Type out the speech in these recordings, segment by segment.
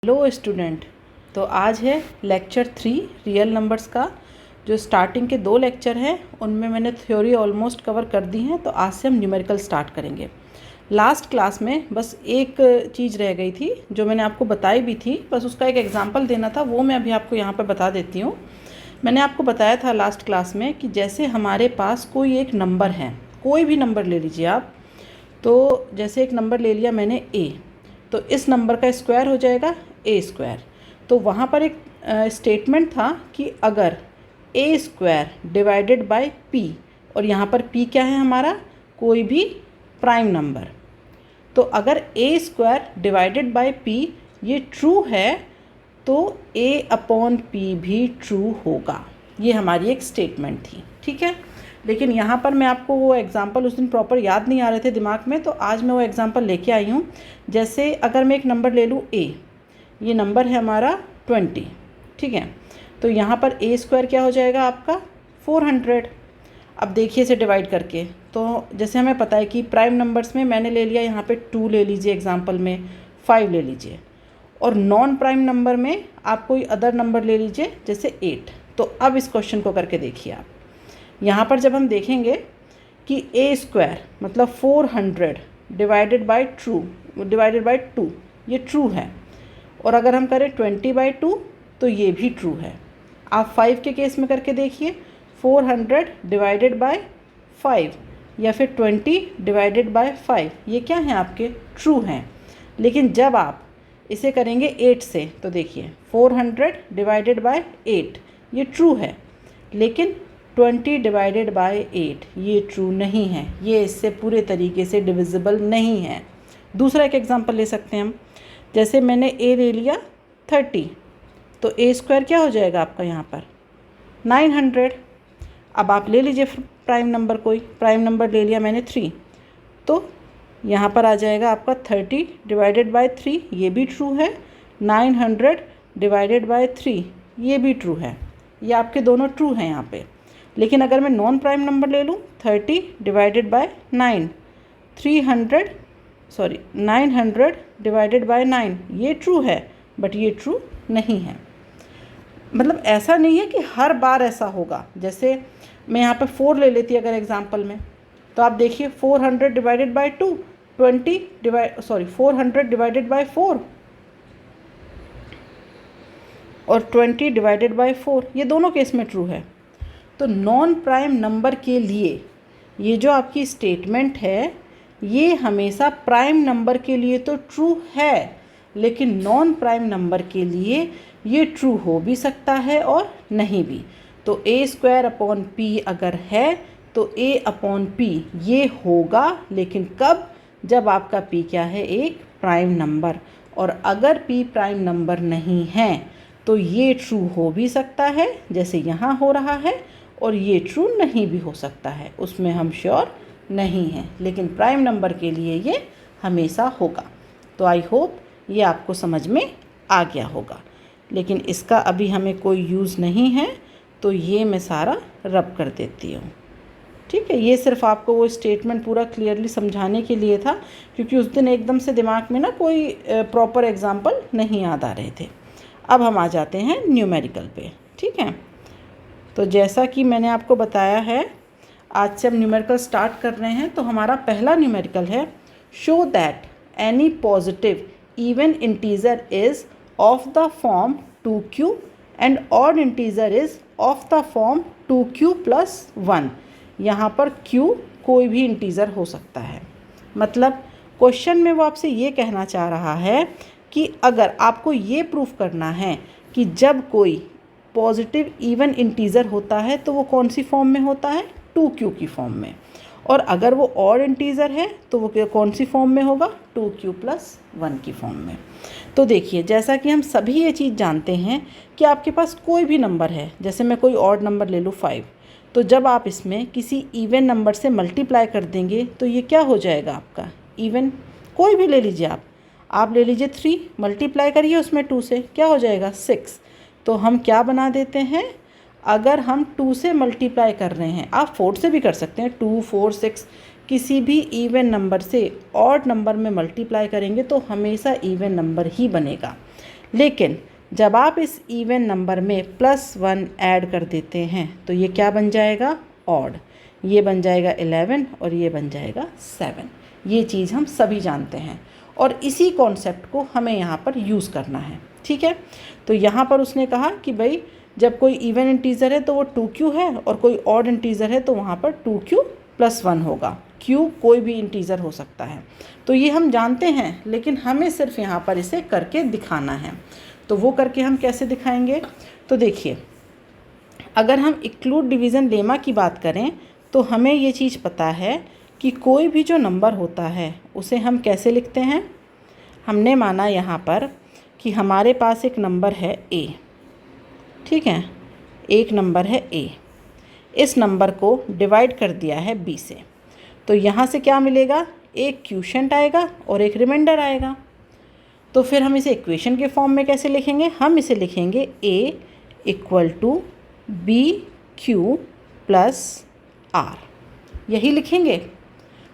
Hello student, तो आज है लेक्चर 3 रियल नंबर्स का। जो स्टार्टिंग के 2 लेक्चर हैं उनमें मैंने थ्योरी ऑलमोस्ट कवर कर दी हैं, तो आज से हम न्यूमेरिकल स्टार्ट करेंगे। लास्ट क्लास में बस एक चीज़ रह गई थी जो मैंने आपको बताई भी थी, बस उसका एक एग्जांपल देना था, वो मैं अभी आपको यहाँ पर बता देती हूँ। मैंने आपको बताया था लास्ट क्लास में कि जैसे हमारे पास कोई एक नंबर है, कोई भी नंबर ले लीजिए आप। तो जैसे एक नंबर ले लिया मैंने a, तो इस नंबर का स्क्वायर हो जाएगा a स्क्वायर। तो वहाँ पर एक स्टेटमेंट था कि अगर a square divided by p, और यहाँ पर p क्या है हमारा, कोई भी प्राइम नंबर, तो अगर a square divided by p ये ट्रू है तो a अपॉन p भी ट्रू होगा। ये हमारी एक स्टेटमेंट थी, ठीक है। लेकिन यहाँ पर मैं आपको वो एग्ज़ाम्पल उस दिन प्रॉपर याद नहीं आ रहे थे दिमाग में, तो आज मैं वो एग्ज़ाम्पल लेके आई हूँ। जैसे अगर मैं एक नंबर ले लूँ a, ये नंबर है हमारा 20, ठीक है। तो यहाँ पर a स्क्वायर क्या हो जाएगा आपका 400। अब देखिए इसे डिवाइड करके, तो जैसे हमें पता है कि प्राइम नंबर्स में मैंने ले लिया यहाँ पे 2 ले लीजिए एग्जांपल में, 5 ले लीजिए, और नॉन प्राइम नंबर में आप कोई अदर नंबर ले लीजिए जैसे 8। तो अब इस क्वेश्चन को करके देखिए आप, यहाँ पर जब हम देखेंगे कि a स्क्वायर मतलब 400 डिवाइडेड बाय 2 ये ट्रू है, और अगर हम करें 20/2 तो ये भी ट्रू है। आप 5 के केस में करके देखिए, 400 डिवाइडेड बाय 5 या फिर 20 डिवाइडेड बाय 5, ये क्या हैं आपके ट्रू हैं। लेकिन जब आप इसे करेंगे 8 से, तो देखिए 400 डिवाइडेड बाय 8 ये ट्रू है, लेकिन 20 डिवाइडेड बाय 8 ये ट्रू नहीं है, ये इससे पूरे तरीके से डिविजिबल नहीं है। दूसरा एक एग्जांपल ले सकते हैं हम, जैसे मैंने a ले लिया 30, तो a स्क्वायर क्या हो जाएगा आपका यहाँ पर 900। अब आप ले लीजिए प्राइम नंबर, कोई प्राइम नंबर ले लिया मैंने 3, तो यहाँ पर आ जाएगा आपका 30 डिवाइडेड बाय 3 ये भी ट्रू है, 900 डिवाइडेड बाय 3 ये भी ट्रू है। ये आपके दोनों ट्रू हैं यहाँ पे। लेकिन अगर मैं नॉन प्राइम नंबर ले लूँ 30 डिवाइडेड बाय 9, 900 डिवाइडेड बाय 9 ये ट्रू है, बट ये ट्रू नहीं है। मतलब ऐसा नहीं है कि हर बार ऐसा होगा। जैसे मैं यहाँ पे 4 ले लेती अगर एग्जांपल में, तो आप देखिए 400 डिवाइडेड बाय 2, 400 डिवाइडेड बाय 4 और 20 डिवाइडेड बाय 4 ये दोनों केस में ट्रू है। तो नॉन प्राइम नंबर के लिए ये जो आपकी स्टेटमेंट है ये हमेशा प्राइम नंबर के लिए तो ट्रू है, लेकिन नॉन प्राइम नंबर के लिए ये ट्रू हो भी सकता है और नहीं भी। तो a स्क्वायर अपॉन p अगर है तो a अपॉन p ये होगा, लेकिन कब, जब आपका p क्या है एक प्राइम नंबर। और अगर p प्राइम नंबर नहीं है तो ये ट्रू हो भी सकता है जैसे यहाँ हो रहा है, और ये ट्रू नहीं भी हो सकता है, उसमें हम श्योर नहीं हैं, लेकिन प्राइम नंबर के लिए ये हमेशा होगा। तो आई होप ये आपको समझ में आ गया होगा, लेकिन इसका अभी हमें कोई यूज़ नहीं है, तो ये मैं सारा रब कर देती हूँ, ठीक है। ये सिर्फ आपको वो स्टेटमेंट पूरा क्लियरली समझाने के लिए था, क्योंकि उस दिन एकदम से दिमाग में ना कोई प्रॉपर एग्जाम्पल नहीं याद आ रहे थे। अब हम आ जाते हैं न्यूमेरिकल पे, ठीक है। तो जैसा कि मैंने आपको बताया है, आज से हम न्यूमेरिकल स्टार्ट कर रहे हैं। तो हमारा पहला न्यूमेरिकल है, show that any positive even integer is of the form 2q and odd integer is of the form 2q plus 1। यहाँ पर q कोई भी इंटीजर हो सकता है। मतलब क्वेश्चन में वो आपसे ये कहना चाह रहा है कि अगर आपको ये प्रूफ करना है कि जब कोई पॉजिटिव इवन इंटीजर होता है तो वो कौन सी फॉर्म में होता है, 2q की फॉर्म में, और अगर वो ऑड इंटीजर है तो वो कौन सी फॉर्म में होगा, 2q प्लस 1 की फॉर्म में। तो देखिए, जैसा कि हम सभी ये चीज़ जानते हैं कि आपके पास कोई भी नंबर है, जैसे मैं कोई ऑड नंबर ले लूँ 5, तो जब आप इसमें किसी इवन नंबर से मल्टीप्लाई कर देंगे तो ये क्या हो जाएगा आपका इवन। कोई भी ले लीजिए आप ले लीजिए 3, मल्टीप्लाई करिए उसमें 2 से, क्या हो जाएगा 6। तो हम क्या बना देते हैं, अगर हम 2 से मल्टीप्लाई कर रहे हैं, आप 4 से भी कर सकते हैं, 2, 4, 6, किसी भी इवन नंबर से ऑड नंबर में मल्टीप्लाई करेंगे तो हमेशा इवन नंबर ही बनेगा। लेकिन जब आप इस इवन नंबर में +1 ऐड कर देते हैं तो ये क्या बन जाएगा, ऑड। ये बन जाएगा 11 और ये बन जाएगा 7। ये चीज़ हम सभी जानते हैं और इसी कॉन्सेप्ट को हमें यहाँ पर यूज़ करना है, ठीक है। तो यहाँ पर उसने कहा कि भाई जब कोई इवन इंटीज़र है तो वो 2q है और कोई ऑड इंटीज़र है तो वहाँ पर 2q + 1 होगा। q कोई भी इंटीज़र हो सकता है, तो ये हम जानते हैं, लेकिन हमें सिर्फ यहाँ पर इसे करके दिखाना है। तो वो करके हम कैसे दिखाएंगे, तो देखिए, अगर हम इंक्लूड डिवीज़न लेमा की बात करें तो हमें ये चीज़ पता है कि कोई भी जो नंबर होता है उसे हम कैसे लिखते हैं। हमने माना यहाँ पर कि हमारे पास एक नंबर है a, ठीक है, एक नंबर है a। इस नंबर को डिवाइड कर दिया है b से, तो यहाँ से क्या मिलेगा, एक क्वोशिएंट आएगा और एक रिमाइंडर आएगा। तो फिर हम इसे इक्वेशन के फॉर्म में कैसे लिखेंगे, हम इसे लिखेंगे a = bq + r, यही लिखेंगे।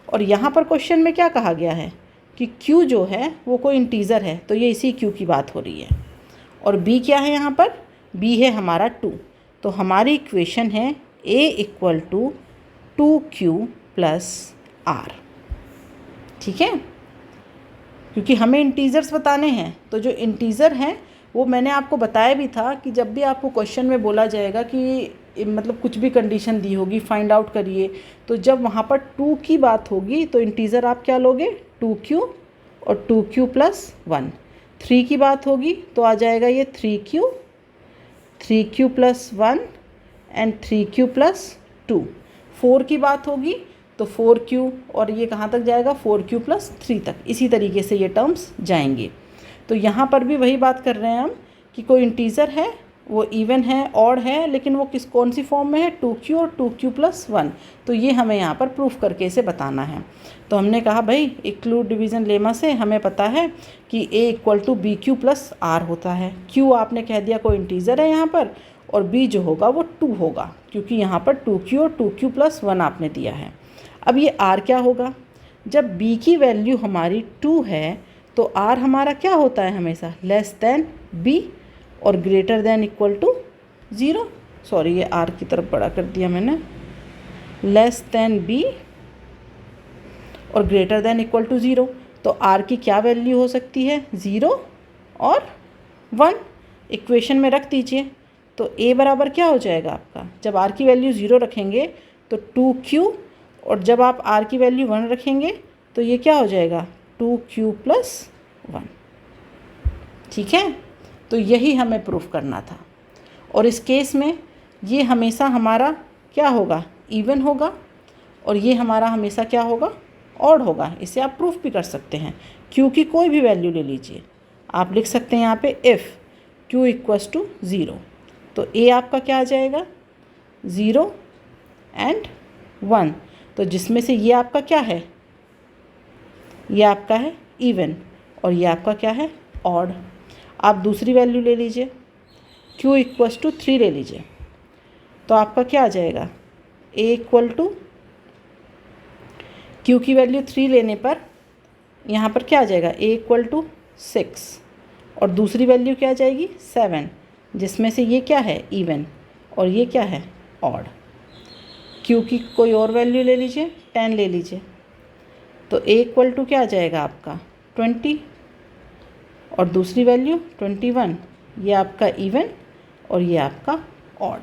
और यहाँ पर क्वेश्चन में क्या कहा गया है कि q जो है वो कोई इंटीज़र है, तो ये इसी q की बात हो रही है। और b क्या है, यहाँ पर b है हमारा 2, तो हमारी इक्वेशन है a = 2q + r, ठीक है। क्योंकि हमें इंटीज़र्स बताने हैं, तो जो इंटीज़र हैं वो मैंने आपको बताया भी था कि जब भी आपको क्वेश्चन में बोला जाएगा कि मतलब कुछ भी कंडीशन दी होगी फाइंड आउट करिए, तो जब वहाँ पर 2 की बात होगी तो इंटीज़र आप क्या लोगे, 2q और 2q + 1। 3 की बात होगी तो आ जाएगा ये 3q + 1 एंड 3q + 2। 4 की बात होगी तो 4q और ये कहाँ तक जाएगा, 4q + 3 तक। इसी तरीके से ये टर्म्स जाएंगे। तो यहाँ पर भी वही बात कर रहे हैं हम कि कोई इंटीज़र है, वो इवन है, ऑड है, लेकिन वो कौन सी फॉर्म में है, 2q और 2q + 1। तो ये हमें यहाँ पर प्रूफ करके इसे बताना है। तो हमने कहा भाई इंक्लूड डिवीज़न लेमा से हमें पता है कि a = bq + r होता है। q आपने कह दिया कोई इंटीज़र है यहाँ पर, और b जो होगा वो 2 होगा, क्योंकि यहाँ पर 2q और 2q + 1 आपने दिया है। अब ये r क्या होगा, जब b की वैल्यू हमारी 2 है तो r हमारा क्या होता है, हमेशा < b और > 0। सॉरी, ये r की तरफ बड़ा कर दिया मैंने, < b और > 0। तो r की क्या वैल्यू हो सकती है, 0 और 1। इक्वेशन में रख दीजिए, तो a बराबर क्या हो जाएगा आपका, जब r की वैल्यू 0 रखेंगे तो 2q, और जब आप r की वैल्यू 1 रखेंगे तो ये क्या हो जाएगा, 2q + 1, ठीक है। तो यही हमें प्रूफ करना था। और इस केस में ये हमेशा हमारा क्या होगा, इवन होगा, और ये हमारा हमेशा क्या होगा, ऑड होगा। इसे आप प्रूफ भी कर सकते हैं, q की कोई भी वैल्यू ले लीजिए। आप लिख सकते हैं यहाँ पे इफ़ q = 0, तो a आपका क्या आ जाएगा, 0 एंड 1। तो जिसमें से ये आपका क्या है, ये आपका है इवन और ये आपका क्या है, ऑड। आप दूसरी वैल्यू ले लीजिए, q = 3 ले लीजिए, तो आपका क्या आ जाएगा, a = q की वैल्यू 3 लेने पर यहाँ पर क्या आ जाएगा, a = 6 और दूसरी वैल्यू क्या आ जाएगी, 7, जिसमें से ये क्या है, इवन और ये क्या है, ऑड। q की कोई और वैल्यू ले लीजिए, 10 ले लीजिए, तो a = क्या आ जाएगा आपका, 20 और दूसरी वैल्यू 21। ये आपका इवन और ये आपका ऑड।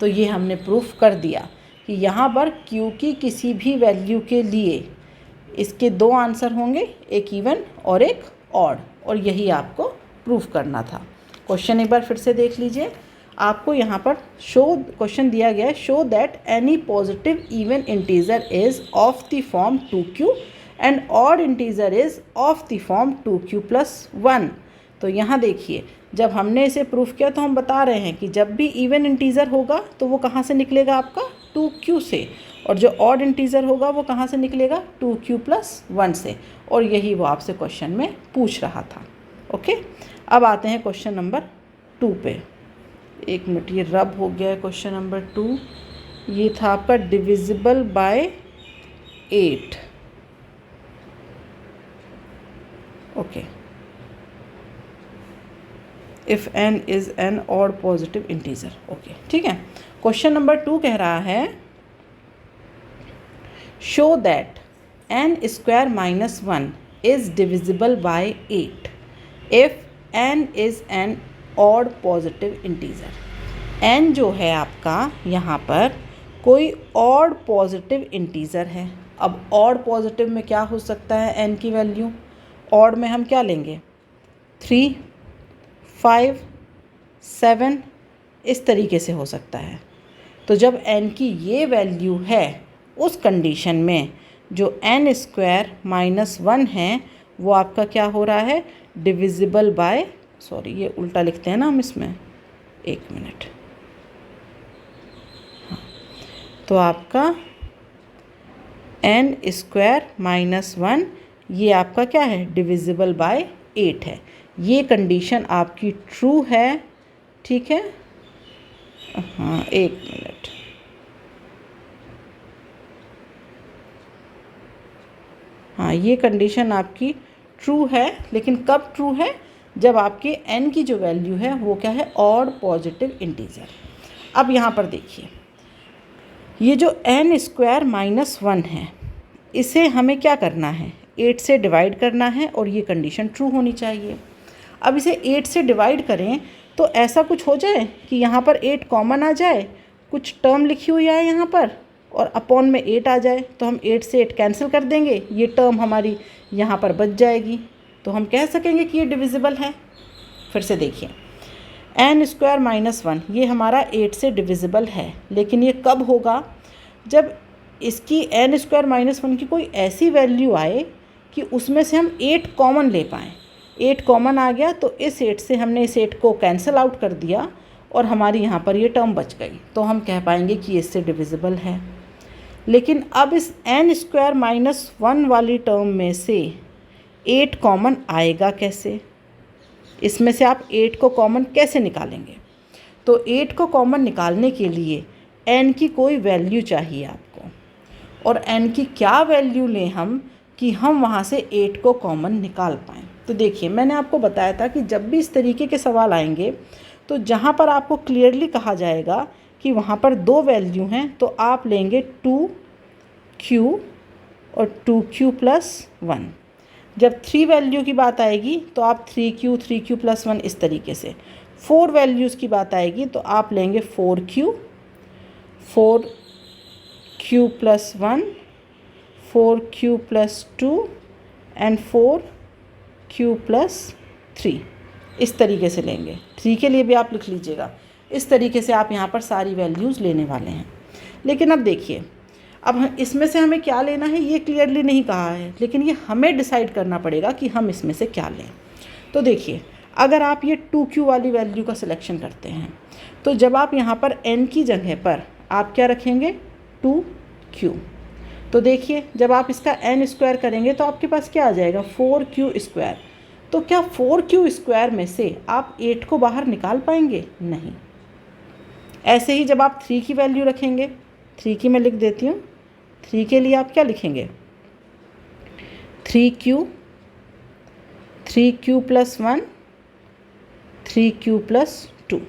तो ये हमने प्रूफ कर दिया कि यहाँ पर q की किसी भी वैल्यू के लिए इसके 2 आंसर होंगे, एक इवन और एक ऑड, और यही आपको प्रूफ करना था। क्वेश्चन एक बार फिर से देख लीजिए। आपको यहाँ पर क्वेश्चन दिया गया है, show that any positive even integer is of the form 2q and odd integer is of the form 2q + 1। तो यहाँ देखिए, जब हमने इसे प्रूफ किया तो हम बता रहे हैं कि जब भी इवन इंटीजर होगा तो वो कहाँ से निकलेगा आपका, 2q से, और जो ऑड इंटीजर होगा वो कहाँ से निकलेगा, 2q + 1 से। और यही वो आपसे क्वेश्चन में पूछ रहा था। ओके, अब आते हैं क्वेश्चन नंबर 2 पे। एक मिनट, ये रब हो गया है क्वेश्चन नंबर 2। ये था आपका divisible by 8। Okay, if n is an odd positive integer. Okay, ठीक है। क्वेश्चन नंबर 2 कह रहा है show that n square minus 1 is divisible by 8 if n is an odd positive integer. n जो है आपका यहाँ पर कोई ऑड पॉजिटिव इंटीजर है। अब ऑड पॉजिटिव में क्या हो सकता है n की वैल्यू? ऑड में हम क्या लेंगे? 3, 5, 7 इस तरीके से हो सकता है। तो जब n की ये वैल्यू है उस कंडीशन में जो n स्क्वायर माइनस 1 है वो आपका क्या हो रहा है? डिविजिबल बाय, सॉरी ये उल्टा लिखते हैं ना हम इसमें, 1 मिनट। हाँ, तो आपका n स्क्वायर माइनस 1 ये आपका क्या है? डिविजिबल बाय 8 है। ये कंडीशन आपकी ट्रू है, ठीक है। हाँ, 1 मिनट। हाँ, ये कंडीशन आपकी ट्रू है, लेकिन कब ट्रू है? जब आपके n की जो वैल्यू है वो क्या है? Odd positive integer. अब यहाँ पर देखिए, ये जो n स्क्वायर माइनस 1 है इसे हमें क्या करना है? 8 से डिवाइड करना है और ये कंडीशन ट्रू होनी चाहिए। अब इसे 8 से डिवाइड करें तो ऐसा कुछ हो जाए कि यहाँ पर 8 कॉमन आ जाए, कुछ टर्म लिखी हुई है यहाँ पर और अपॉन में 8 आ जाए, तो हम 8 से 8 कैंसिल कर देंगे, ये टर्म हमारी यहाँ पर बच जाएगी, तो हम कह सकेंगे कि ये डिविजिबल है। फिर से देखिए, n स्क्वायर माइनस 1 ये हमारा 8 से डिविजिबल है, लेकिन ये कब होगा? जब इसकी n स्क्वायर माइनस 1 की कोई ऐसी वैल्यू आए कि उसमें से हम 8 कॉमन ले पाएँ। 8 कॉमन आ गया तो इस 8 से हमने इस 8 को कैंसिल आउट कर दिया और हमारी यहाँ पर ये टर्म बच गई, तो हम कह पाएंगे कि ये इससे डिविजिबल है। लेकिन अब इस n स्क्वायर माइनस 1 वाली टर्म में से 8 कॉमन आएगा कैसे? इसमें से आप 8 को कॉमन कैसे निकालेंगे? तो 8 को कॉमन निकालने के लिए n की कोई वैल्यू चाहिए आपको, और n की क्या वैल्यू लें हम कि हम वहाँ से 8 को कॉमन निकाल पाएँ। तो देखिए, मैंने आपको बताया था कि जब भी इस तरीके के सवाल आएंगे तो जहाँ पर आपको क्लियरली कहा जाएगा कि वहाँ पर 2 वैल्यू हैं तो आप लेंगे 2q और 2q प्लस 1। जब 3 वैल्यू की बात आएगी तो आप 3q प्लस 1 इस तरीके से। 4 वैल्यूज़ की बात आएगी तो आप लेंगे 4q plus 1, 4q plus 2 and 4q plus 3 इस तरीके से लेंगे। 3 के लिए भी आप लिख लीजिएगा। इस तरीके से आप यहाँ पर सारी वैल्यूज़ लेने वाले हैं। लेकिन अब देखिए, अब इसमें से हमें क्या लेना है ये क्लियरली नहीं कहा है, लेकिन ये हमें डिसाइड करना पड़ेगा कि हम इसमें से क्या लें। तो देखिए, अगर आप ये 2q वाली वैल्यू का सिलेक्शन करते हैं तो जब आप यहाँ पर n की जगह पर आप क्या रखेंगे? 2q। तो देखिए, जब आप इसका n स्क्वायर करेंगे तो आपके पास क्या आ जाएगा? 4q square. तो क्या 4q स्क्वायर में से आप 8 को बाहर निकाल पाएंगे? नहीं। ऐसे ही जब आप 3 की वैल्यू रखेंगे, 3 की मैं लिख देती हूँ। 3 के लिए आप क्या लिखेंगे? 3q plus 1, 3q plus 2।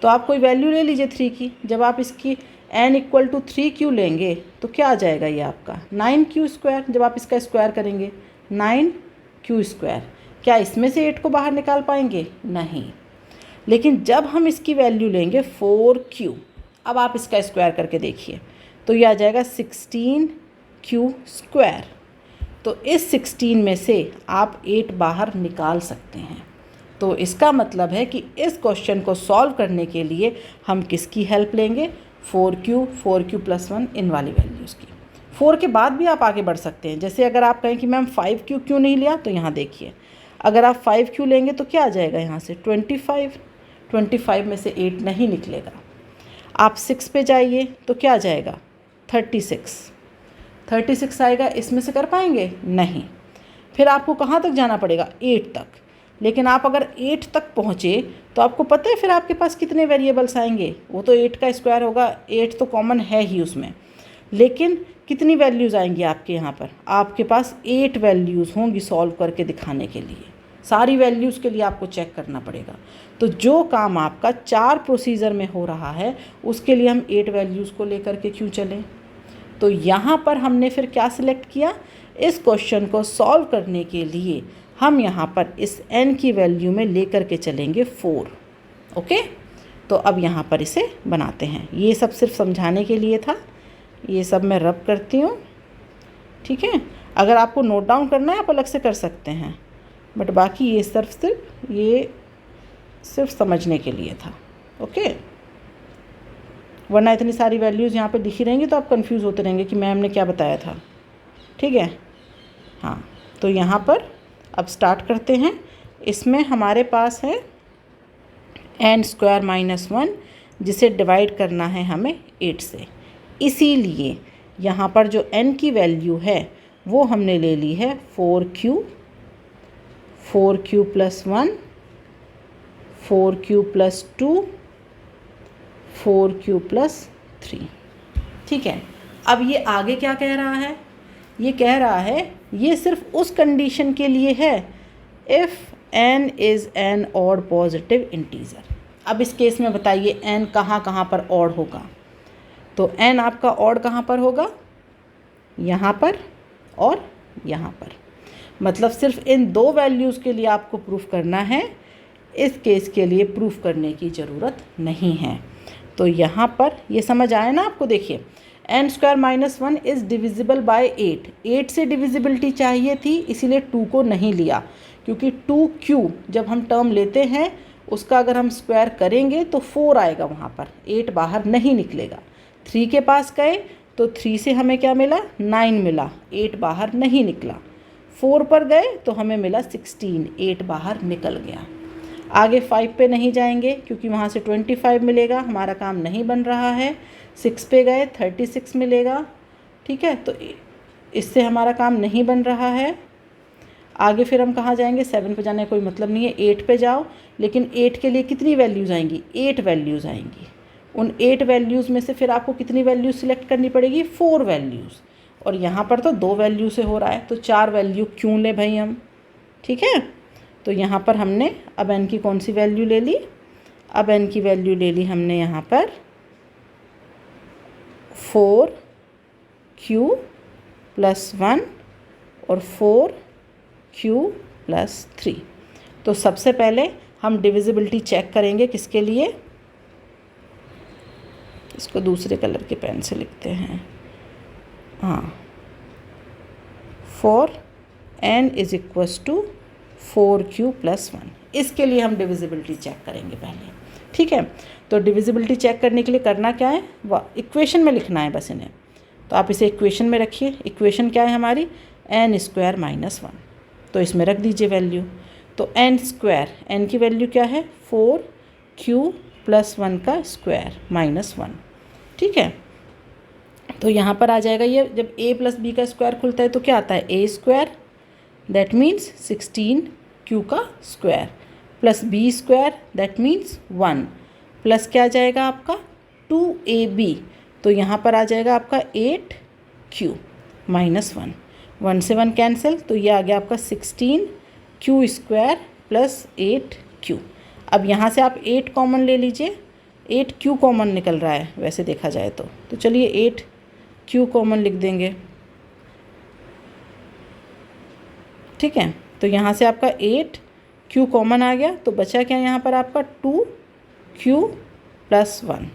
तो आप कोई वैल्यू ले लीजिए 3 की। जब आप इसकी n इक्वल टू 3q लेंगे तो क्या आ जाएगा? ये आपका 9q स्क्वायर। जब आप इसका स्क्वायर करेंगे 9q स्क्वायर। क्या इसमें से 8 को बाहर निकाल पाएंगे? नहीं। लेकिन जब हम इसकी वैल्यू लेंगे 4q, अब आप इसका स्क्वायर करके देखिए तो ये आ जाएगा 16q स्क्वायर। तो इस 16 में से आप 8 बाहर निकाल सकते हैं। तो इसका मतलब है कि इस क्वेश्चन को सॉल्व करने के लिए हम किसकी हेल्प लेंगे? 4q प्लस 1 इन वाली वैल्यूज़ की। 4 के बाद भी आप आगे बढ़ सकते हैं। जैसे अगर आप कहें कि मैम 5q क्यों नहीं लिया, तो यहाँ देखिए, अगर आप 5q लेंगे तो क्या आ जाएगा यहाँ से? 25 में से 8 नहीं निकलेगा। आप 6 पे जाइए तो क्या आ जाएगा? 36 आएगा। इसमें से कर पाएंगे? नहीं। फिर आपको कहाँ तक जाना पड़ेगा? 8 तक। लेकिन आप अगर 8 तक पहुँचे तो आपको पता है फिर आपके पास कितने वेरिएबल्स आएंगे? वो तो 8 का स्क्वायर होगा, 8 तो कॉमन है ही उसमें, लेकिन कितनी वैल्यूज़ आएंगी आपके यहाँ पर? आपके पास 8 वैल्यूज़ होंगी सॉल्व करके दिखाने के लिए। सारी वैल्यूज़ के लिए आपको चेक करना पड़ेगा। तो जो काम आपका 4 प्रोसीजर में हो रहा है उसके लिए हम 8 वैल्यूज़ को लेकर के क्यों चलें। तो यहाँ पर हमने फिर क्या सिलेक्ट किया, इस क्वेश्चन को सॉल्व करने के लिए हम यहाँ पर इस n की वैल्यू में लेकर के चलेंगे 4। ओके, तो अब यहाँ पर इसे बनाते हैं। ये सब सिर्फ समझाने के लिए था, ये सब मैं रब करती हूँ, ठीक है। अगर आपको नोट डाउन करना है आप अलग से कर सकते हैं, बट बाकी ये सिर्फ समझने के लिए था। ओके, वरना इतनी सारी वैल्यूज़ यहाँ पे लिखी रहेंगी तो आप कंफ्यूज होते रहेंगे कि मैम ने क्या बताया था, ठीक है। हाँ, तो यहाँ पर अब स्टार्ट करते हैं। इसमें हमारे पास है n² - 1 जिसे डिवाइड करना है हमें 8 से। इसीलिए यहाँ पर जो n की वैल्यू है वो हमने ले ली है 4q + 1, 4q + 2, 4q + 3, ठीक है। अब ये आगे क्या कह रहा है, ये कह रहा है ये सिर्फ उस कंडीशन के लिए है if n is an odd positive integer. अब इस केस में बताइए n कहाँ पर ऑड होगा। तो n आपका ऑड कहाँ पर होगा, यहाँ पर और यहाँ पर। मतलब सिर्फ इन 2 वैल्यूज़ के लिए आपको प्रूफ करना है, इस केस के लिए प्रूफ करने की ज़रूरत नहीं है। तो यहाँ पर ये समझ आया ना आपको। देखिए n² - 1 इज़ डिविजिबल बाय 8 से डिविजिबिलिटी चाहिए थी, इसीलिए 2 को नहीं लिया, क्योंकि 2q जब हम टर्म लेते हैं उसका अगर हम स्क्वायर करेंगे तो 4 आएगा, वहाँ पर 8 बाहर नहीं निकलेगा। 3 के पास गए तो 3 से हमें क्या मिला, 9 मिला, 8 बाहर नहीं निकला। 4 पर गए तो हमें मिला 16, 8 बाहर निकल गया। आगे 5 पे नहीं जाएंगे क्योंकि वहाँ से 25 मिलेगा, हमारा काम नहीं बन रहा है। 6 पे गए 36 मिलेगा, ठीक है, तो इससे हमारा काम नहीं बन रहा है। आगे फिर हम कहाँ जाएंगे, 7 पे जाने का कोई मतलब नहीं है। 8 पे जाओ, लेकिन 8 के लिए कितनी वैल्यूज़ आएंगी, 8 वैल्यूज़ आएंगी। उन 8 वैल्यूज़ में से फिर आपको कितनी वैल्यूज़ सिलेक्ट करनी पड़ेगी, 4 वैल्यूज़। और यहाँ पर तो 2 वैल्यू से हो रहा है, तो 4 वैल्यू क्यों ले भाई हम, ठीक है। तो यहाँ पर हमने अब n की कौन सी वैल्यू ले ली, अब n की वैल्यू ले ली हमने यहाँ पर 4q + 1 और 4q + 3। तो सबसे पहले हम डिविजिबिलिटी चेक करेंगे, किसके लिए, इसको दूसरे कलर के पेन से लिखते हैं। हाँ, फॉर n = 4q + 1, इसके लिए हम डिविजिबिलिटी चेक करेंगे पहले, ठीक है। तो डिविजिबिलिटी चेक करने के लिए करना क्या है, वह इक्वेशन में लिखना है बस इन्हें। तो आप इसे इक्वेशन में रखिए। इक्वेशन क्या है हमारी, n² - 1, तो इसमें रख दीजिए वैल्यू। तो n² n की वैल्यू क्या है, 4q + 1 का स्क्वायर -1, ठीक है। तो यहाँ पर आ जाएगा, ये जब a + b का स्क्वायर खुलता है तो क्या आता है, a², दैट मीन्स 16q का square + b², that means 1, plus क्या आ जाएगा आपका 2ab, तो यहाँ पर आ जाएगा आपका 8q - 1, 1 से 1 कैंसिल, तो ये आ गया आपका 16q² + 8q। अब यहाँ से आप 8 कॉमन ले लीजिए, 8q कॉमन निकल रहा है वैसे देखा जाए तो चलिए 8q कॉमन लिख देंगे, ठीक है। तो यहाँ से आपका 8q कॉमन आ गया, तो बचा क्या यहाँ पर आपका 2q + 1।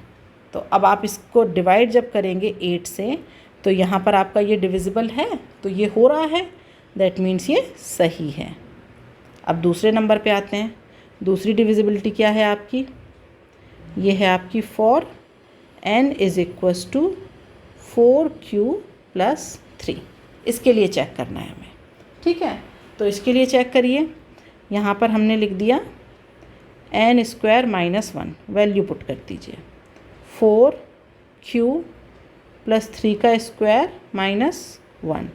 तो अब आप इसको डिवाइड जब करेंगे 8 से, तो यहाँ पर आपका ये डिविजिबल है, तो ये हो रहा है, दैट मीन्स ये सही है। अब दूसरे नंबर पे आते हैं। दूसरी डिविजिबिलिटी क्या है आपकी, ये है आपकी फॉर n = 4q + 3, इसके लिए चेक करना है हमें, ठीक है। तो इसके लिए चेक करिए, यहाँ पर हमने लिख दिया n² - 1, वैल्यू पुट कर दीजिए, 4q + 3 का स्क्वायर -1,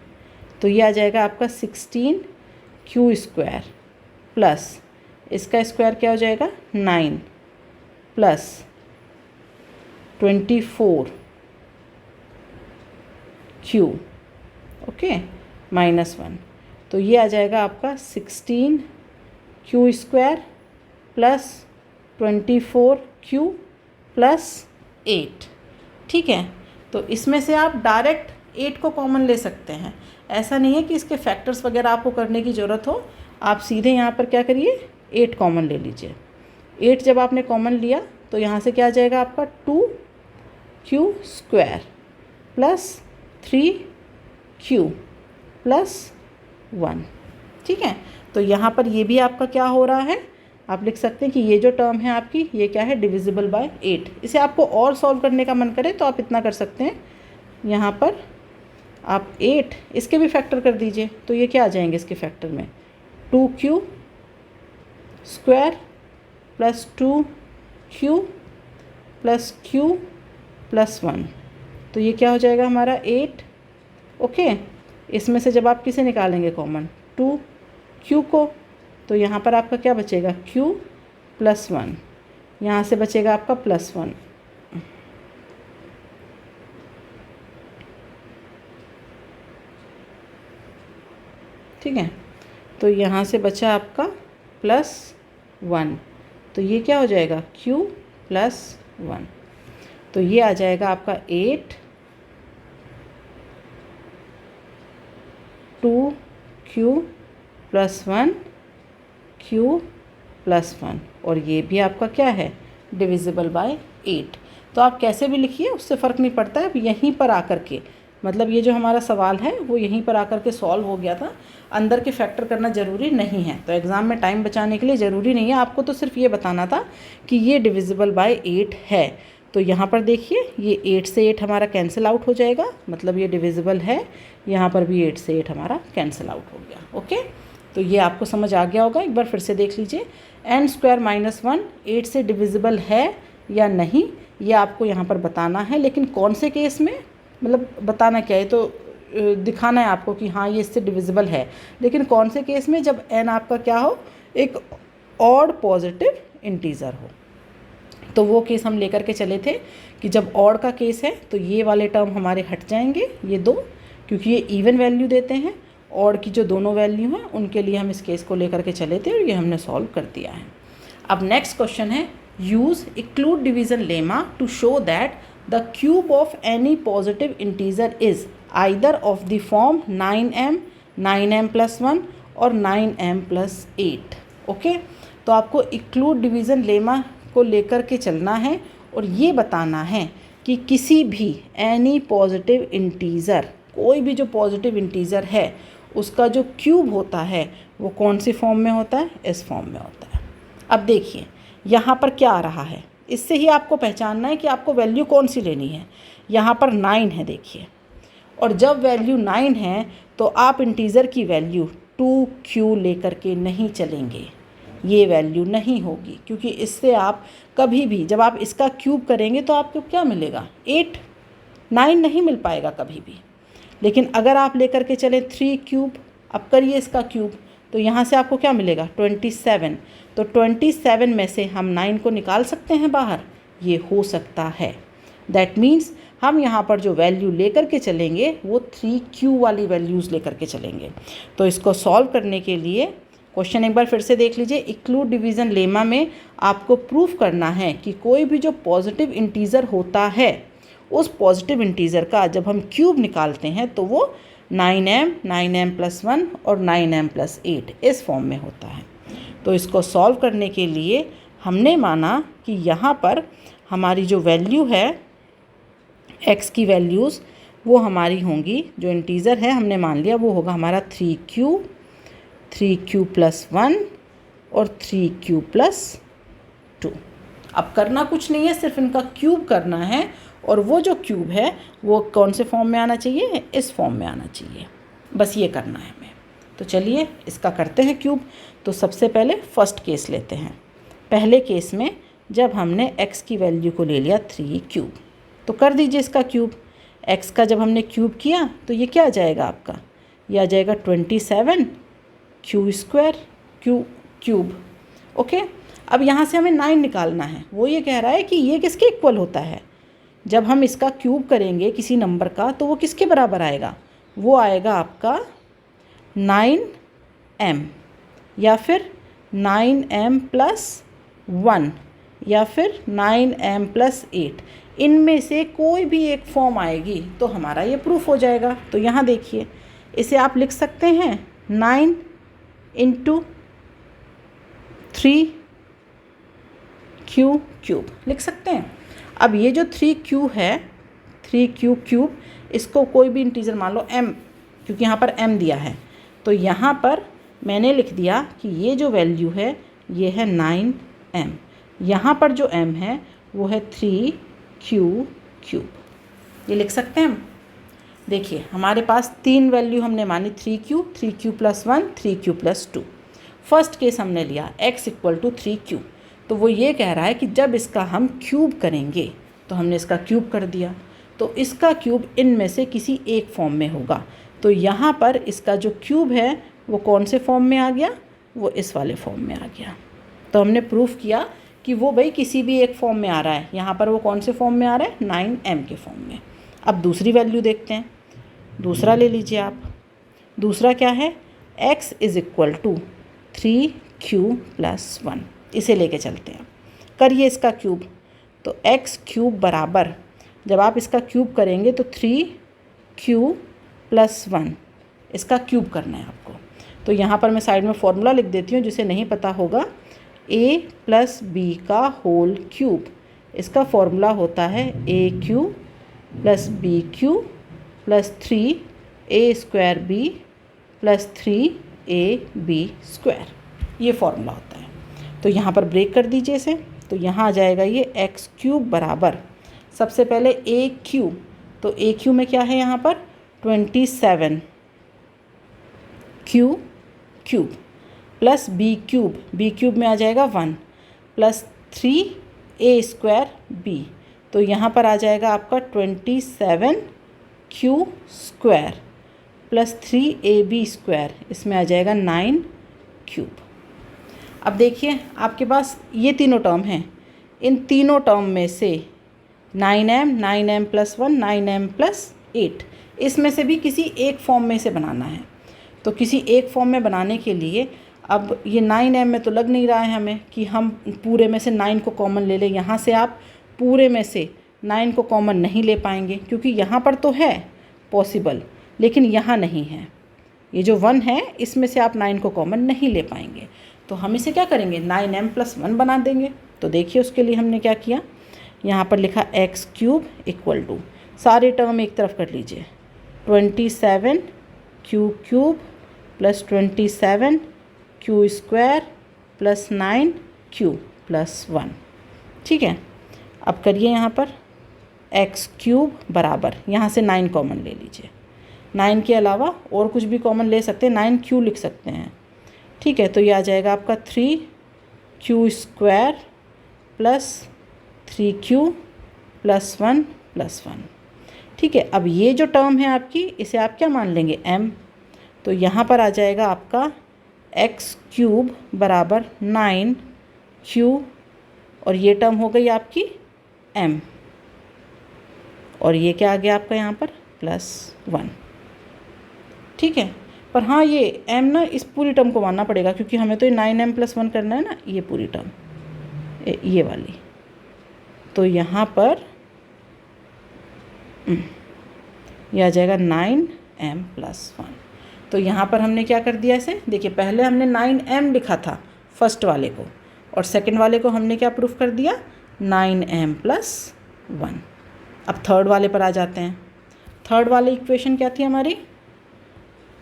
तो ये आ जाएगा आपका 16q² प्लस इसका स्क्वायर क्या हो जाएगा 9 प्लस 24q, ओके, -1, तो ये आ जाएगा आपका 16q Q square plus 24Q plus 8। ठीक है, तो इसमें से आप डायरेक्ट 8 को कॉमन ले सकते हैं। ऐसा नहीं है कि इसके फैक्टर्स वगैरह आपको करने की ज़रूरत हो, आप सीधे यहाँ पर क्या करिए 8 कॉमन ले लीजिए। 8 जब आपने कॉमन लिया तो यहाँ से क्या आ जाएगा आपका 2Q square plus 3Q plus 1। ठीक है, तो यहाँ पर ये भी आपका क्या हो रहा है, आप लिख सकते हैं कि ये जो टर्म है आपकी ये क्या है, डिविजिबल बाय 8। इसे आपको और सॉल्व करने का मन करे तो आप इतना कर सकते हैं, यहाँ पर आप 8 इसके भी फैक्टर कर दीजिए, तो ये क्या आ जाएंगे इसके फैक्टर में 2Q square plus 2Q plus Q plus 1। तो ये क्या हो जाएगा हमारा 8। ओके, इसमें से जब आप किसे निकालेंगे कॉमन 2Q को, तो यहाँ पर आपका क्या बचेगा Q प्लस 1, यहाँ से बचेगा आपका प्लस 1। ठीक है, तो यहाँ से बचा आपका प्लस 1, तो ये क्या हो जाएगा Q प्लस 1। तो ये आ जाएगा आपका 8 2Q प्लस 1 Q प्लस 1, और ये भी आपका क्या है डिविजिबल बाय 8। तो आप कैसे भी लिखिए उससे फ़र्क नहीं पड़ता है। अब यहीं पर आकर के मतलब ये जो हमारा सवाल है वो यहीं पर आकर के सॉल्व हो गया था, अंदर के फैक्टर करना ज़रूरी नहीं है। तो एग्ज़ाम में टाइम बचाने के लिए ज़रूरी नहीं है, आपको तो सिर्फ ये बताना था कि ये डिविजिबल बाय 8 है। तो यहाँ पर देखिए ये 8 से 8 हमारा कैंसिल आउट हो जाएगा, मतलब ये डिविजिबल है। यहाँ पर भी 8 से 8 हमारा कैंसिल आउट हो गया। ओके, तो ये आपको समझ आ गया होगा। एक बार फिर से देख लीजिए, n स्क्वायर माइनस 1 8 से डिविजिबल है या नहीं ये आपको यहाँ पर बताना है, लेकिन कौन से केस में, मतलब बताना क्या है तो दिखाना है आपको कि हाँ ये इससे डिविजिबल है, लेकिन कौन से केस में, जब n आपका क्या हो एक ऑड पॉजिटिव इंटीज़र हो। तो वो केस हम लेकर के चले थे कि जब ऑड का केस है तो ये वाले टर्म हमारे हट जाएंगे, ये दो, क्योंकि ये इवन वैल्यू देते हैं। ऑड की जो दोनों वैल्यू हैं उनके लिए हम इस केस को लेकर के चले थे और ये हमने सॉल्व कर दिया है। अब नेक्स्ट क्वेश्चन है, use Euclid division lemma to show that the cube of any positive integer is either of the form 9m 9m plus 1 और 9m प्लस 8। ओके, तो आपको इक्लूड डिवीज़न लेमा को लेकर के चलना है और ये बताना है कि किसी भी एनी पॉजिटिव इंटीज़र, कोई भी जो पॉजिटिव इंटीज़र है उसका जो क्यूब होता है वो कौन सी फॉर्म में होता है, इस फॉर्म में होता है। अब देखिए यहाँ पर क्या आ रहा है, इससे ही आपको पहचानना है कि आपको वैल्यू कौन सी लेनी है। यहाँ पर 9 है देखिए, और जब वैल्यू 9 है तो आप इंटीज़र की वैल्यू 2Q लेकर के नहीं चलेंगे, ये वैल्यू नहीं होगी, क्योंकि इससे आप कभी भी जब आप इसका क्यूब करेंगे तो आपको क्या मिलेगा 8, 9 नहीं मिल पाएगा कभी भी। लेकिन अगर आप लेकर के चलें 3 क्यूब, अब करिए इसका क्यूब, तो यहाँ से आपको क्या मिलेगा 27। तो 27 में से हम 9 को निकाल सकते हैं बाहर, ये हो सकता है। दैट मीन्स हम यहाँ पर जो वैल्यू लेकर के चलेंगे वो 3Q वाली वैल्यूज़ लेकर के चलेंगे। तो इसको सॉल्व करने के लिए क्वेश्चन एक बार फिर से देख लीजिए। इक्लूड डिवीज़न लेमा में आपको प्रूफ करना है कि कोई भी जो पॉजिटिव इंटीज़र होता है उस पॉजिटिव इंटीज़र का जब हम क्यूब निकालते हैं तो वो 9m 9m प्लस 1 और 9m प्लस 8 इस फॉर्म में होता है। तो इसको सॉल्व करने के लिए हमने माना कि यहाँ पर हमारी जो वैल्यू है x की वैल्यूज़ वो हमारी होंगी, जो इंटीज़र है हमने मान लिया वो होगा हमारा 3Q प्लस 1 और 3Q प्लस 2। अब करना कुछ नहीं है, सिर्फ इनका क्यूब करना है, और वो जो क्यूब है वो कौन से फॉर्म में आना चाहिए, इस फॉर्म में आना चाहिए, बस ये करना है हमें। तो चलिए इसका करते हैं क्यूब। तो सबसे पहले फर्स्ट केस लेते हैं। पहले केस में जब हमने x की वैल्यू को ले लिया 3Q, तो कर दीजिए इसका क्यूब। x का जब हमने क्यूब किया तो ये क्या आ जाएगा आपका, ये आ जाएगा 27Q स्क्वायर क्यूब। ओके, अब यहाँ से हमें 9 निकालना है। वो ये कह रहा है कि ये किसके इक्वल होता है, जब हम इसका क्यूब करेंगे किसी नंबर का तो वो किसके बराबर आएगा, वो आएगा आपका 9m या फिर 9m + 1 या फिर 9m + 8, इनमें से कोई भी एक फॉर्म आएगी तो हमारा ये प्रूफ हो जाएगा। तो यहाँ देखिए, इसे आप लिख सकते हैं 9 × 3q³ लिख सकते हैं। अब ये जो 3q है, 3q³, इसको कोई भी इंटीजर मान लो m, क्योंकि यहाँ पर m दिया है, तो यहाँ पर मैंने लिख दिया कि ये जो वैल्यू है ये है 9m। यहाँ पर जो m है वो है 3q³, ये लिख सकते हैं हम। देखिए हमारे पास 3 वैल्यू हमने मानी, 3q, 3q + 1, 3q + 2। First case हमने लिया x = 3q, तो वो ये कह रहा है कि जब इसका हम क्यूब करेंगे, तो हमने इसका क्यूब कर दिया, तो इसका क्यूब इनमें से किसी एक फॉर्म में होगा। तो यहाँ पर इसका जो क्यूब है वो कौन से फॉर्म में आ गया, वो इस वाले फॉर्म में आ गया। तो हमने प्रूफ किया कि वो भाई किसी भी एक फॉर्म में आ रहा है। यहाँ पर वो कौन से फॉर्म में आ रहा है, 9m के फॉर्म में। अब दूसरी वैल्यू देखते हैं, दूसरा ले लीजिए आप। दूसरा क्या है, x = 3q + 1, इसे लेके चलते हैं। करिए इसका क्यूब, तो x³ बराबर, जब आप इसका क्यूब करेंगे तो 3q + 1, इसका क्यूब करना है आपको। तो यहाँ पर मैं साइड में फॉर्मूला लिख देती हूँ, जिसे नहीं पता होगा, a + b का होल क्यूब। इसका फॉर्मूला होता है a³ + b³ + 3a² b + 3ab², ये फॉर्मूला होता है। तो यहाँ पर ब्रेक कर दीजिए इसे, तो यहाँ आ जाएगा ये x³ बराबर, सबसे पहले a³, तो a³ में क्या है यहाँ पर 27q³ + b³ में आ जाएगा 1 + 3a² b, तो यहाँ पर आ जाएगा आपका 27q² + 3ab², इसमें आ जाएगा 9/3। अब देखिए आपके पास ये तीनों टर्म हैं, इन तीनों टर्म में से 9m, 9m + 1, 9m + 8, इसमें से भी किसी एक फॉर्म में से बनाना है। तो किसी एक फॉर्म में बनाने के लिए, अब ये 9m में तो लग नहीं रहा है हमें कि हम पूरे में से 9 को कॉमन ले लें। यहाँ से आप पूरे में से 9 को कॉमन नहीं ले पाएंगे, क्योंकि यहाँ पर तो है पॉसिबल, लेकिन यहाँ नहीं है। ये जो 1 है, इसमें से आप 9 को कॉमन नहीं ले पाएंगे। तो हम इसे क्या करेंगे, 9m + 1 बना देंगे। तो देखिए उसके लिए हमने क्या किया, यहाँ पर लिखा x³ = सारे टर्म एक तरफ कर लीजिए, 27q³ + 27q² + 9q + 1, ठीक है। अब करिए यहाँ पर x³ बराबर, यहाँ से 9 कॉमन ले लीजिए, 9 के अलावा और कुछ भी कॉमन ले सकते हैं, 9q लिख सकते हैं, ठीक है। तो ये आ जाएगा आपका 3q² + 3q + 1 + 1, ठीक है। अब ये जो टर्म है आपकी, इसे आप क्या मान लेंगे, m। तो यहाँ पर आ जाएगा आपका x³ बराबर 9q, और ये टर्म हो गई आपकी m, और ये क्या आ गया आपका यहाँ पर +1, ठीक है। पर हाँ, ये m ना, इस पूरी टर्म को मानना पड़ेगा, क्योंकि हमें तो ये 9m + 1 करना है ना, ये पूरी टर्म, ये वाली। तो यहाँ पर ये आ जाएगा 9m + 1। तो यहाँ पर हमने क्या कर दिया इसे, देखिए पहले हमने 9m लिखा था फर्स्ट वाले को, और सेकंड वाले को हमने क्या प्रूफ कर दिया, 9m + 1। अब थर्ड वाले पर आ जाते हैं। थर्ड वाली इक्वेशन क्या थी हमारी,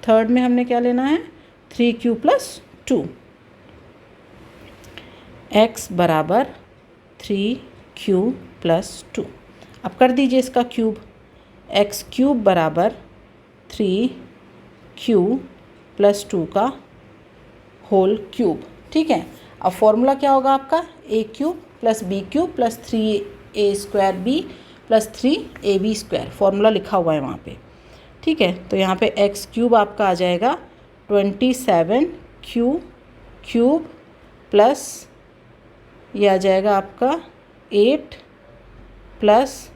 थर्ड में हमने क्या लेना है, 3q + 2, x बराबर 3q + 2। अब कर दीजिए इसका क्यूब, x³ बराबर 3q + 2 का होल क्यूब, ठीक है। अब फॉर्मूला क्या होगा आपका, a³ + b³ + 3a² b + 3ab², formula लिखा हुआ है वहाँ पे, ठीक है। तो यहाँ पे x³ आपका आ जाएगा 27q³ प्लस ये आ जाएगा आपका 8 +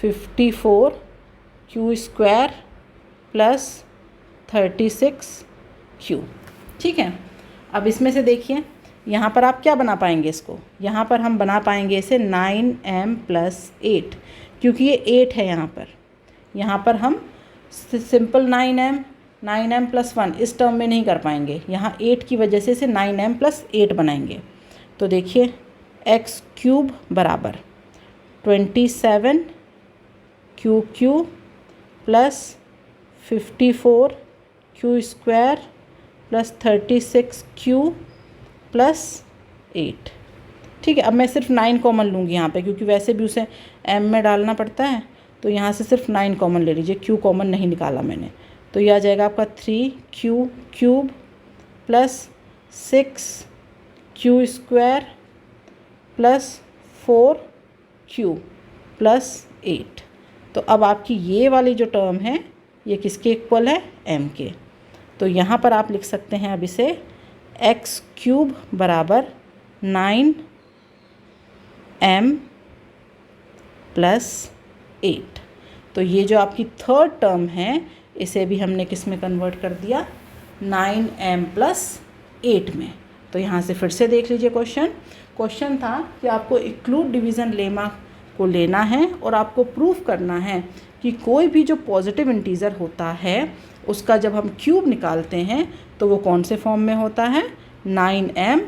54q² + 36q, ठीक है। अब इसमें से देखिए यहाँ पर आप क्या बना पाएंगे इसको, यहाँ पर हम बना पाएंगे इसे 9m + 8, क्योंकि ये 8 है यहाँ पर हम सिंपल 9m + 1 इस टर्म में नहीं कर पाएंगे, यहाँ 8 की वजह से इसे 9m + 8 बनाएंगे। तो देखिए x³ बराबर 27 QQ + 54 Q² + 36 Q + 8। ठीक है, अब मैं सिर्फ 9 कॉमन लूँगी यहाँ पे, क्योंकि वैसे भी उसे m में डालना पड़ता है, तो यहाँ से सिर्फ 9 कॉमन ले लीजिए, Q कॉमन नहीं निकाला मैंने। तो ये आ जाएगा आपका 3Q³ + 6Q² + 4Q + 8। तो अब आपकी ये वाली जो टर्म है ये किसके इक्वल है, m के। तो यहाँ पर आप लिख सकते हैं अब इसे x³ बराबर 9m + 8। तो ये जो आपकी थर्ड टर्म है इसे भी हमने किस में कन्वर्ट कर दिया, 9m + 8 में। तो यहाँ से फिर से देख लीजिए क्वेश्चन था कि आपको इक्लूड डिवीज़न लेमा को लेना है और आपको प्रूफ करना है कि कोई भी जो पॉजिटिव इंटीज़र होता है उसका जब हम क्यूब निकालते हैं तो वो कौन से फॉर्म में होता है, 9m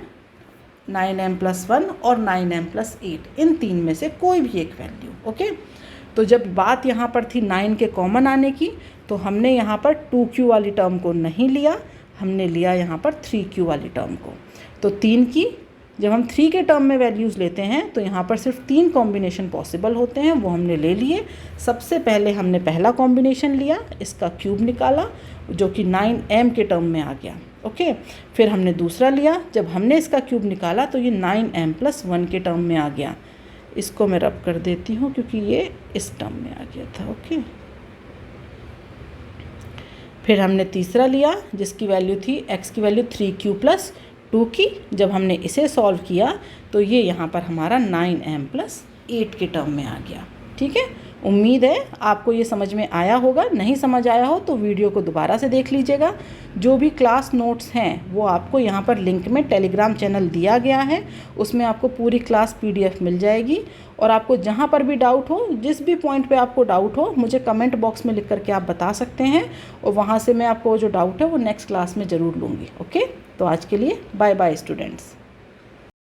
+ 1 और 9m + 8, इन तीन में से कोई भी एक वैल्यू। ओके, तो जब बात यहाँ पर थी 9 के कॉमन आने की, तो हमने यहाँ पर 2q वाली टर्म को नहीं लिया, हमने लिया यहाँ पर 3q वाली टर्म को। तो 3 की जब हम 3 के टर्म में वैल्यूज़ लेते हैं तो यहाँ पर सिर्फ 3 कॉम्बिनेशन पॉसिबल होते हैं, वो हमने ले लिए। सबसे पहले हमने पहला कॉम्बिनेशन लिया, इसका क्यूब निकाला जो कि 9m के टर्म में आ गया। ओके, फिर हमने दूसरा लिया, जब हमने इसका क्यूब निकाला तो ये 9m + 1 के टर्म में आ गया। इसको मैं रब कर देती हूँ क्योंकि ये इस टर्म में आ गया था। ओके, फिर हमने तीसरा लिया जिसकी वैल्यू थी x की वैल्यू 3q + 2 की। जब हमने इसे सॉल्व किया तो ये यहाँ पर हमारा 9m + 8 के टर्म में आ गया। ठीक है, उम्मीद है आपको ये समझ में आया होगा। नहीं समझ आया हो तो वीडियो को दोबारा से देख लीजिएगा। जो भी क्लास नोट्स हैं वो आपको यहाँ पर लिंक में टेलीग्राम चैनल दिया गया है, उसमें आपको पूरी क्लास PDF मिल जाएगी। और आपको जहाँ पर भी डाउट हो, जिस भी पॉइंट पे आपको डाउट हो, मुझे कमेंट बॉक्स में लिख करके आप बता सकते हैं और वहाँ से मैं आपको जो डाउट है वो नेक्स्ट क्लास में ज़रूर लूँगी। ओके, तो आज के लिए बाय बाय स्टूडेंट्स।